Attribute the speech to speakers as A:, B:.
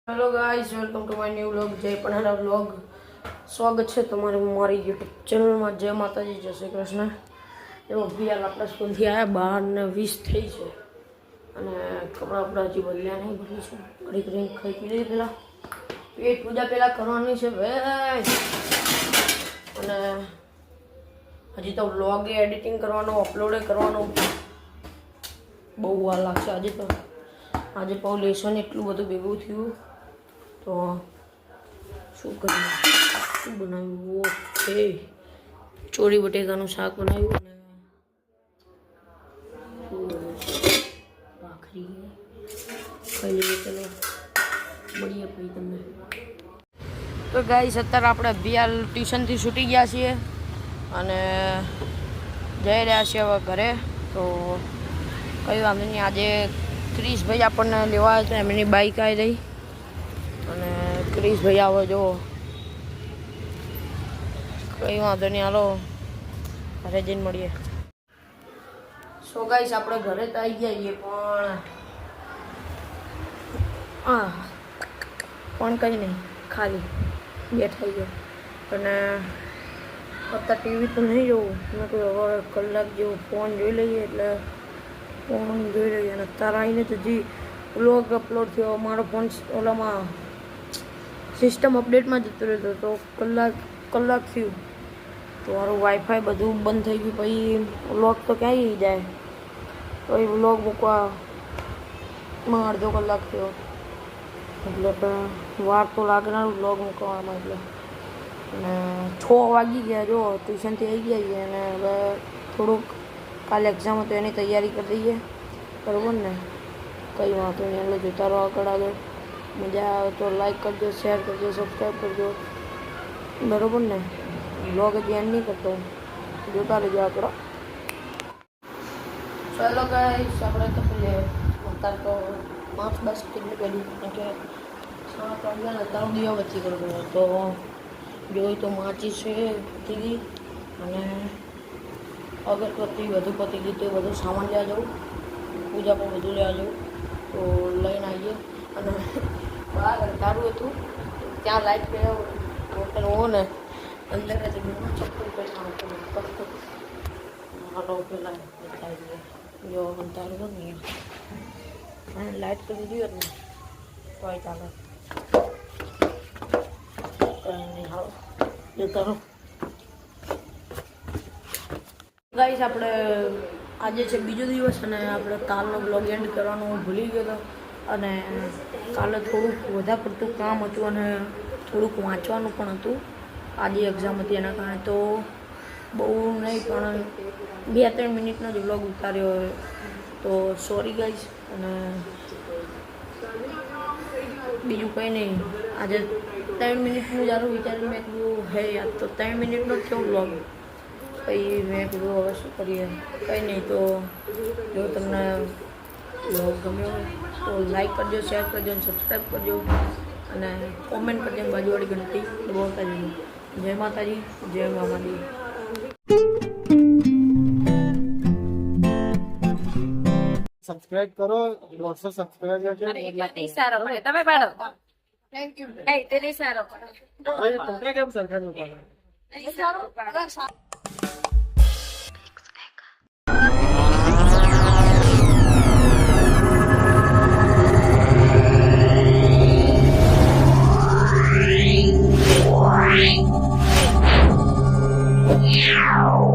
A: Hello guys, welcome to my new vlog. જય પણારા vlog. સ્વાગત છે તમારું મારી યુટ્યુબ ચેનલમાં. જય માતાજી, જય શ્રી કૃષ્ણ. એવો બિયાલ આપણા સ્કૂલથી આવ્યા 12:20 થઈ છે અને કપડાં બપડા હજી બદલ્યા નહીં, બદલી છે. ઘડી ઘડી ખાઈ પી લઈએ પહેલાં. પેટ પૂજા પહેલાં કરવાની છે ભાઈ. અને હજી તો વ્લોગે એડિટિંગ કરવાનો, અપલોડે કરવાનો બહુ વાર લાગશે. આજે પાઉં લેસન એટલું બધું ભેગું થયું તો શું કરીએ. શું બનાવ્યું? ઓકે, ચોળી બટેકાનું શાક બનાવ્યું અને ભાખરી ખાઈ લઈએ. ચલો મળીએ પછી તમને. તો ગાઈસ, અત્યારે આપણે બિયાલ ટ્યુશનથી છૂટી ગયા છીએ અને જઈ રહ્યા છીએ હવે ઘરે. તો કઈ વાંધો નહીં. આજે ક્રિશભાઈ આપણને લેવા હતા, એમની બાઈક આવી રહી અને ક્રિશભાઈ આવે જો. કઈ વાંધો નહીં, હાલો ઘરે જઈને મળીએ. સો ગાઈસ, આપણે ઘરે તો આવી ગયા છીએ પણ કંઈ નહીં, ખાલી બેઠા ગયો. અને અત્યારે ટીવી તો નહીં જોવું, મેં કહ્યું હવે કલાક જેવું ફોન જોઈ લઈએ. એટલે ફોન જોઈ લઈએ અને અત્યારે આવીને તો હજી વ્લોગ અપલોડ થયો. મારો ફોન ઓલામાં સિસ્ટમ અપડેટમાં જતો રહેતો તો કલાક થયું તો મારું વાઈફાઈ બધું બંધ થઈ ગયું. પછી વ્લોગ તો ક્યાંય જાય, તો એ વ્લોગ મૂકવામાં અડધો કલાક થયો. એટલે વાર તો લાગનાર વ્લોગ મૂકવામાં. એટલે અને 6 વાગી ગયા જો, ટ્યુશનથી આવી ગયા અને હવે થોડુંક કાલે એક્ઝામ હતો એની તૈયારી કરી દઈએ, બરાબર ને. કંઈ વાંધો નહીં, એટલે જોતા રહો આગળ. મજા આવે તો લાઈક કરજો, શેર કરજો, સબસ્ક્રાઈબ કરજો, બરાબર ને. વ્લોગ હજી એન્ડ નહીં કરતો, જોતા રહેજો આગળ. ચાલો ગાઈસ, આપણે તો અત્યારે તો 5-10 કેટલી કરી કે 7 વાગ્યા અત્યારે દીવાબત્તી કરવો. તો જોઈ તો માચી છે પતી અને અગરબત્તી બધું પતી ગયું. તો બધું સામાન લેવા જવું, પૂજા પણ બધું લેવા જવું. તો લઈને આવીએ. અને બહાર અંધારું હતું, ત્યાં લાઈટ કર્યો હોટલ હો ને અંદર જ ચપ્પલ પહેલાં હાલો પેલા બતાવી જો અંધારું હોય ને અને લાઈટ કરી દીધી ને તો ચાલે. કંઈ નહીં, હાલો જતા રહો. ગાઈસ, આપણે આજે છે બીજો દિવસ અને આપણે કાલનો બ્લોગ એન્ડ કરવાનું હું ભૂલી ગયો હતો. અને કાલે થોડુંક વધારે પડતું કામ હતું અને થોડુંક વાંચવાનું પણ હતું. આજે એક્ઝામ હતી એના કારણે તો બહુ નહીં, પણ 2-3 મિનિટનો જ બ્લોગ ઉતાર્યો હોય તો સોરી ગાઈસ. અને બીજું કંઈ નહીં, આજે 3 મિનિટનું જારું વિચાર્યું. મેં કીધું હે યાર, તો 3 મિનિટનો જ કેવું બ્લોગ. પછી મેં કીધું હવે શું કરીએ. કંઈ નહીં, તો જો તમને બ્લોગ ગમ્યો હોય તો લાઈક કરજો, શેર કરજો અને સબસ્ક્રાઈબ કરજો અને કોમેન્ટ કરજો. બાજુવાળી ઘંટી દબાવતા જજો. જય માતાજી, જય મામાજી.
B: સબસ્ક્રાઇબ કરો, 200 સબસ્ક્રાઇબર છે.
C: સારો પડે તમે પાડો. Thank you. એ તે નહીં સારો પડે.
B: તમને કેમ સરખાનું પડે?
C: સારો પડે.
D: Wow.